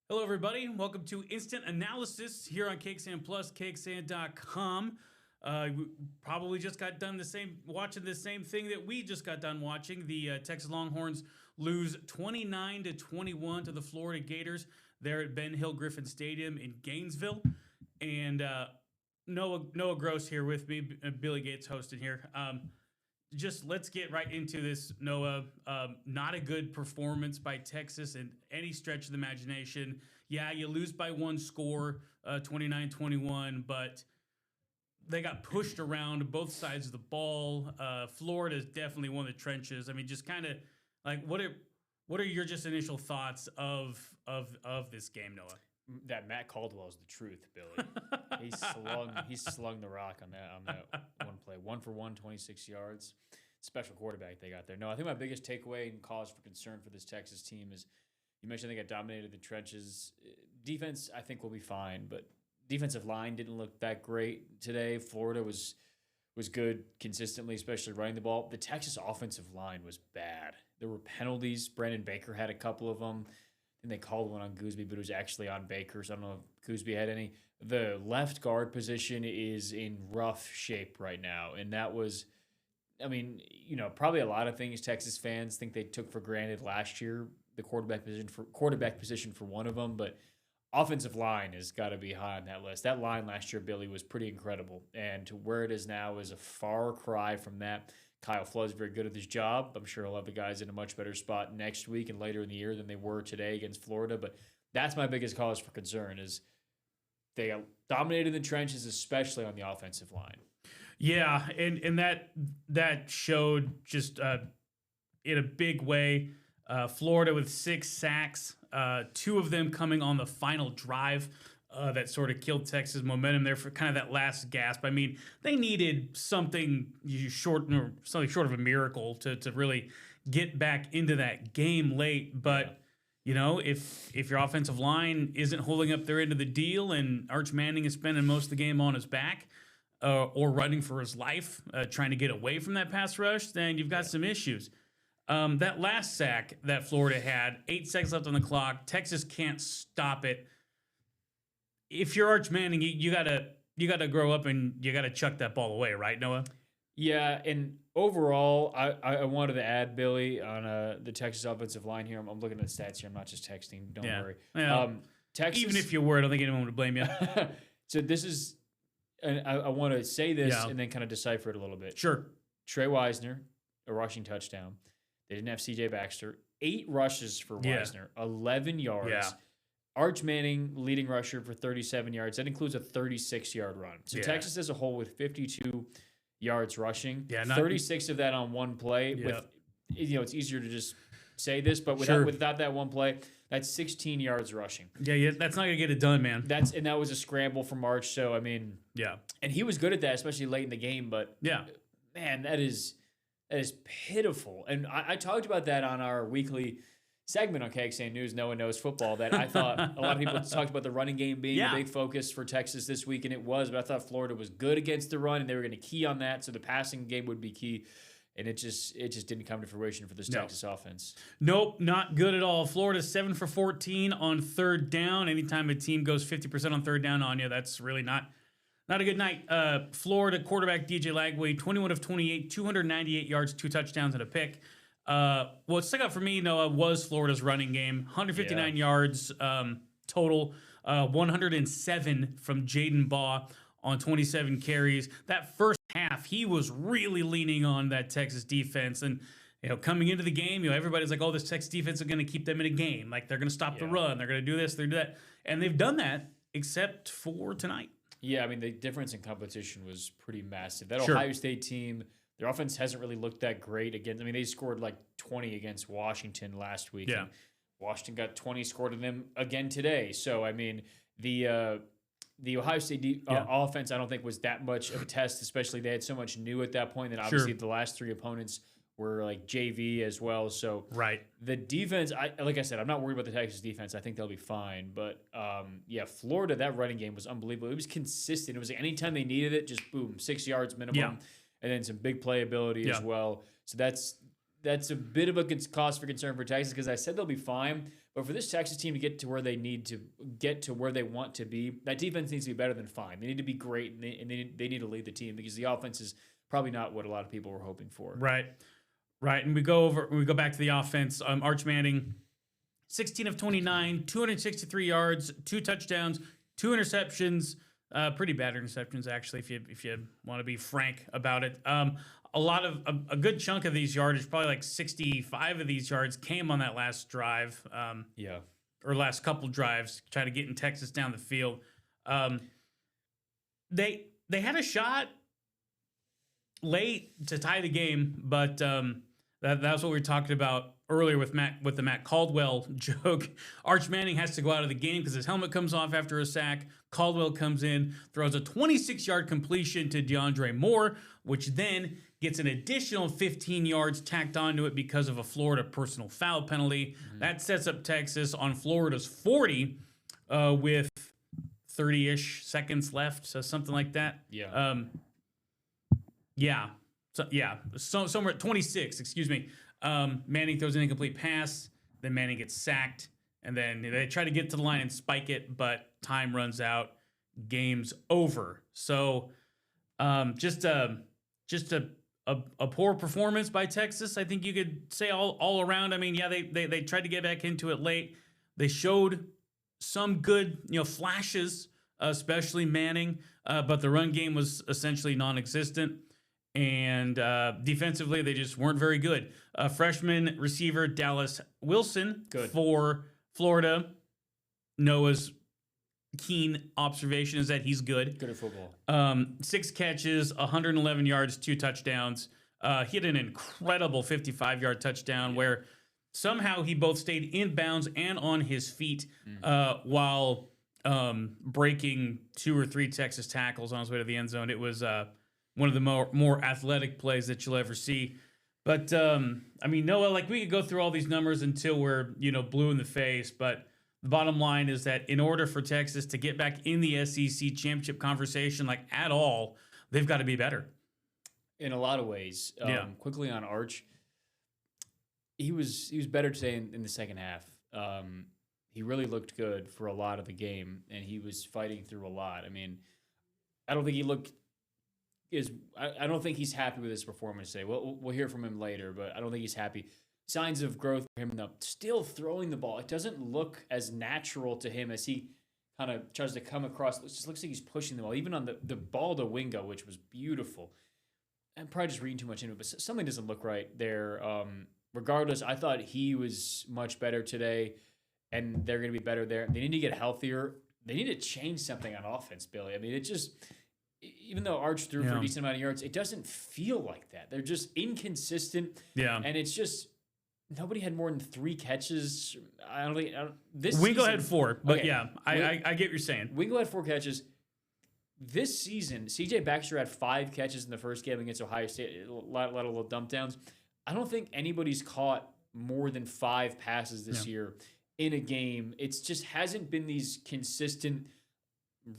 Hello, everybody. Welcome to Instant Analysis here on KXAN Plus, KXAN.com. We probably just got done watching the same thing that we just got done watching. The Texas Longhorns lose 29-21 to the Florida Gators there at Ben Hill Griffin Stadium in Gainesville. And Noah Gross here with me, Billy Gates hosting here. Just let's get right into this, Noah. Not a good performance by Texas in any stretch of the imagination. Yeah, you lose by one score, 29-21, but they got pushed around both sides of the ball. Florida is definitely one of the trenches. I mean, just kind of like what are your just initial thoughts of this game, Noah? That Matt Caldwell is the truth, Billy. He slung the rock on that one play. 1 for 1, 26 yards. Special quarterback they got there. No, I think my biggest takeaway and cause for concern for this Texas team is you mentioned they got dominated in the trenches. Defense, I think, will be fine, but defensive line didn't look that great today. Florida was good consistently, especially running the ball. The Texas offensive line was bad. There were penalties. Brandon Baker had a couple of them. And they called one on Gooseby, but it was actually on Baker, so I don't know if Gooseby had any. The left guard position is in rough shape right now, and that was, I mean, probably a lot of things Texas fans think they took for granted last year, the quarterback position for one of them, but offensive line has got to be high on that list. That line last year, Billy, was pretty incredible, and to where it is now is a far cry from that. Kyle Flood's very good at his job. I'm sure he'll have the guys in a much better spot next week and later in the year than they were today against Florida. But that's my biggest cause for concern is they dominated the trenches, especially on the offensive line. Yeah, and that showed just in a big way. Florida with 6 sacks, 2 of them coming on the final drive. That sort of killed Texas momentum there for kind of that last gasp. I mean, they needed something short of a miracle to really get back into that game late. But if your offensive line isn't holding up their end of the deal, and Arch Manning is spending most of the game on his back or running for his life, trying to get away from that pass rush, then you've got some issues. That last sack that Florida had, 8 seconds left on the clock. Texas can't stop it. If you're Arch Manning, you gotta grow up and you gotta chuck that ball away, right, Noah? Yeah, and overall, I wanted to add, Billy, on the Texas offensive line here. I'm looking at the stats here. I'm not just texting. Don't worry. Well, Texas, even if you were, I don't think anyone would blame you. So this is, and I want to say this and then kind of decipher it a little bit. Sure. Trey Wisner, a rushing touchdown. They didn't have C.J. Baxter. 8 rushes for Wisner, 11 yards. Yeah. Arch Manning, leading rusher for 37 yards. That includes a 36-yard run. So Texas as a whole with 52 yards rushing. Yeah, 36 of that on one play. Yeah. It's easier to just say this, but without that one play, that's 16 yards rushing. Yeah, that's not gonna get it done, man. And that was a scramble from Arch. So I mean, and he was good at that, especially late in the game. But man, that is pitiful. And I talked about that on our weekly segment on KXAN News, No One Knows Football, that I thought a lot of people talked about the running game being a big focus for Texas this week, and it was, but I thought Florida was good against the run, and they were going to key on that, so the passing game would be key, and it just didn't come to fruition for this Texas offense. Nope, not good at all. Florida 7 for 14 on third down. Anytime a team goes 50% on third down on you, that's really not a good night. Florida quarterback DJ Lagway, 21 of 28, 298 yards, 2 touchdowns, and a pick. What stuck out for me, Noah, was Florida's running game. 159 yards total, 107 from Jaden Baugh on 27 carries. That first half, he was really leaning on that Texas defense. And, coming into the game, everybody's like, oh, this Texas defense is going to keep them in a game. Like, they're going to stop the run. They're going to do this, they're going to do that. And they've done that, except for tonight. Yeah, I mean, the difference in competition was pretty massive. That Ohio State team, their offense hasn't really looked that great against. I mean, they scored like 20 against Washington last week. Yeah. And Washington got 20 scored on them again today. So, I mean, the Ohio State offense, I don't think, was that much of a test, especially they had so much new at that point that obviously the last 3 opponents were like JV as well. So the defense, like I said, I'm not worried about the Texas defense. I think they'll be fine. But, Florida, that running game was unbelievable. It was consistent. It was like anytime they needed it, just boom, 6 yards minimum. Yeah. And then some big playability as well. So that's a bit of a cause for concern for Texas because I said they'll be fine, But for this Texas team to get to where they need to get to where they want to be, that defense needs to be better than fine. They need to be great, and they need to lead the team because the offense is probably not what a lot of people were hoping for. Right. And we go back to the offense. Arch Manning, 16 of 29, 263 yards, 2 touchdowns, 2 interceptions. Pretty bad interceptions, actually, if you want to be frank about it. A good chunk of these yardage, probably like 65 of these yards, came on that last drive. Or last couple drives, trying to get in Texas down the field. They had a shot late to tie the game, but that's what we were talking about earlier with the Matt Caldwell joke. Arch Manning has to go out of the game because his helmet comes off after a sack. Caldwell comes in, throws a 26-yard completion to DeAndre Moore, which then gets an additional 15 yards tacked onto it because of a Florida personal foul penalty. That sets up Texas on Florida's 40 with 30-ish seconds left, so something like that. So somewhere at 26, excuse me. Manning throws an incomplete pass, then Manning gets sacked, and then they try to get to the line and spike it, but time runs out. Game's over. So just a poor performance by Texas, I think you could say all around. I mean, yeah, they tried to get back into it late. They showed some good, flashes, especially Manning, but the run game was essentially non-existent. And defensively, they just weren't very good. Freshman receiver Dallas Wilson for Florida. Noah's keen observation is that he's good. Good at football. 6 catches, 111 yards, 2 touchdowns. He had an incredible 55-yard touchdown where somehow he both stayed in bounds and on his feet while breaking 2 or 3 Texas tackles on his way to the end zone. It was one of the more athletic plays that you'll ever see. But, Noah, we could go through all these numbers until we're, blue in the face. But the bottom line is that in order for Texas to get back in the SEC championship conversation, at all, they've got to be better. In a lot of ways. Quickly on Arch, he was better today in the second half. He really looked good for a lot of the game, and he was fighting through a lot. I mean, I don't think he looked... I don't think he's happy with his performance today. We'll hear from him later, but I don't think he's happy. Signs of growth for him, though. Still throwing the ball. It doesn't look as natural to him as he kind of tries to come across. It just looks like he's pushing the ball. Even on the ball to Wingo, which was beautiful. I'm probably just reading too much into it, but something doesn't look right there. Regardless, I thought he was much better today, and they're going to be better there. They need to get healthier. They need to change something on offense, Billy. I mean, it just... Even though Arch threw for a decent amount of yards, it doesn't feel like that. They're just inconsistent. Yeah. And it's just, nobody had more than 3 catches. Wingo had 4, but okay. I get what you're saying. Wingo had 4 catches. This season, C.J. Baxter had 5 catches in the first game against Ohio State. A lot of little dump downs. I don't think anybody's caught more than 5 passes this year in a game. It's just hasn't been these consistent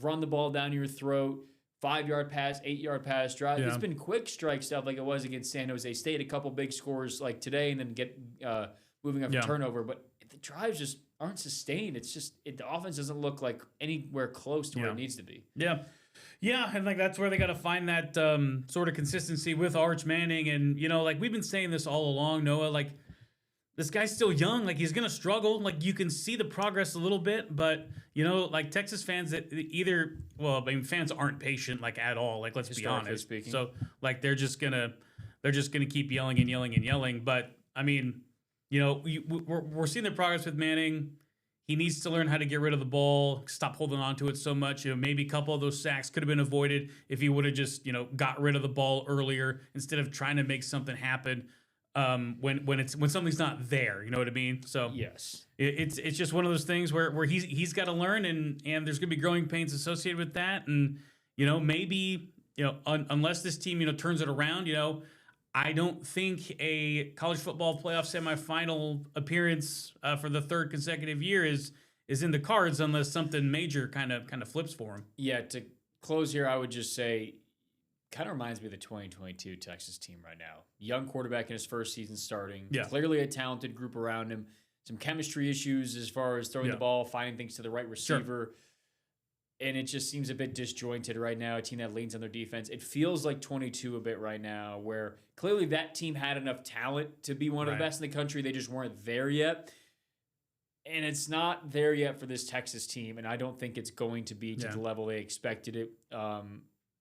run the ball down your throat, 5-yard pass, 8-yard pass drive. It's been quick strike stuff like it was against San Jose State. A couple big scores like today, and then get moving up a turnover. But the drives just aren't sustained. It's just the offense doesn't look like anywhere close to where it needs to be. Yeah, and that's where they got to find that sort of consistency with Arch Manning. And we've been saying this all along, Noah. This guy's still young. He's going to struggle. You can see the progress a little bit, but, Texas fans that fans aren't patient, at all. Let's be honest. Speaking. So, they're just going to keep yelling and yelling and yelling. But, we're seeing the progress with Manning. He needs to learn how to get rid of the ball, stop holding on to it so much. Maybe a couple of those sacks could have been avoided if he would have just, got rid of the ball earlier instead of trying to make something happen. When something's not there, you know what I mean? So yes, it's just one of those things where he's got to learn, and there's gonna be growing pains associated with that, and maybe unless this team turns it around, I don't think a college football playoff semifinal appearance for the 3rd consecutive year is in the cards unless something major kind of flips for him. Yeah, to close here, I would just say. Kind of reminds me of the 2022 Texas team right now. Young quarterback in his first season starting. Yeah. Clearly a talented group around him. chemistry issues as far as throwing the ball, finding things to the right receiver. And it just seems a bit disjointed right now, a team that leans on their defense. It feels like 22 a bit right now, where clearly that team had enough talent to be one of the best in the country. They just weren't there yet. And it's not there yet for this Texas team, and I don't think it's going to be to the level they expected it.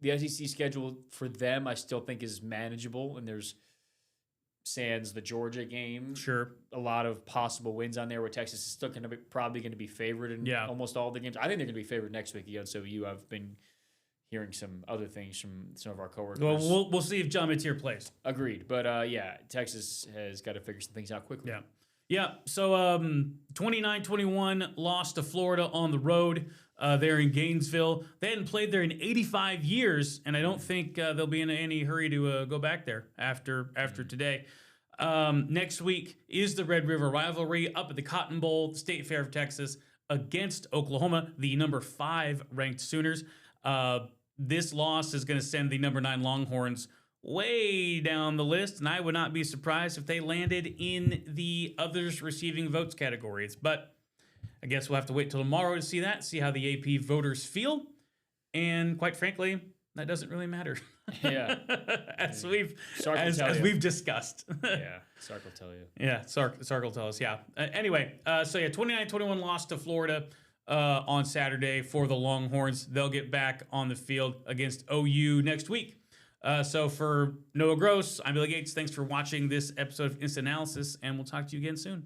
The SEC schedule for them, I still think, is manageable, and there's sans the Georgia game. A lot of possible wins on there where Texas is still probably going to be favored in almost all the games. I think they're going to be favored next week against OU. I've been hearing some other things from some of our coworkers. Well, we'll see if John Mateer plays. Agreed. But Texas has got to figure some things out quickly. So 29-21 loss to Florida on the road there in Gainesville. They hadn't played there in 85 years, and I don't think they'll be in any hurry to go back there after today. Next week is the Red River rivalry up at the Cotton Bowl, the State Fair of Texas, against Oklahoma, the number 5 ranked Sooners. This loss is going to send the number 9 Longhorns way down the list, and I would not be surprised if they landed in the others receiving votes categories. But I guess we'll have to wait till tomorrow to see that, see how the AP voters feel. And quite frankly, that doesn't really matter. as we've discussed. Sark will tell you. Sark will tell us. Anyway, 29-21 loss to Florida on Saturday for the Longhorns. They'll get back on the field against OU next week. So for Noah Gross, I'm Billy Gates. Thanks for watching this episode of Instant Analysis, and we'll talk to you again soon.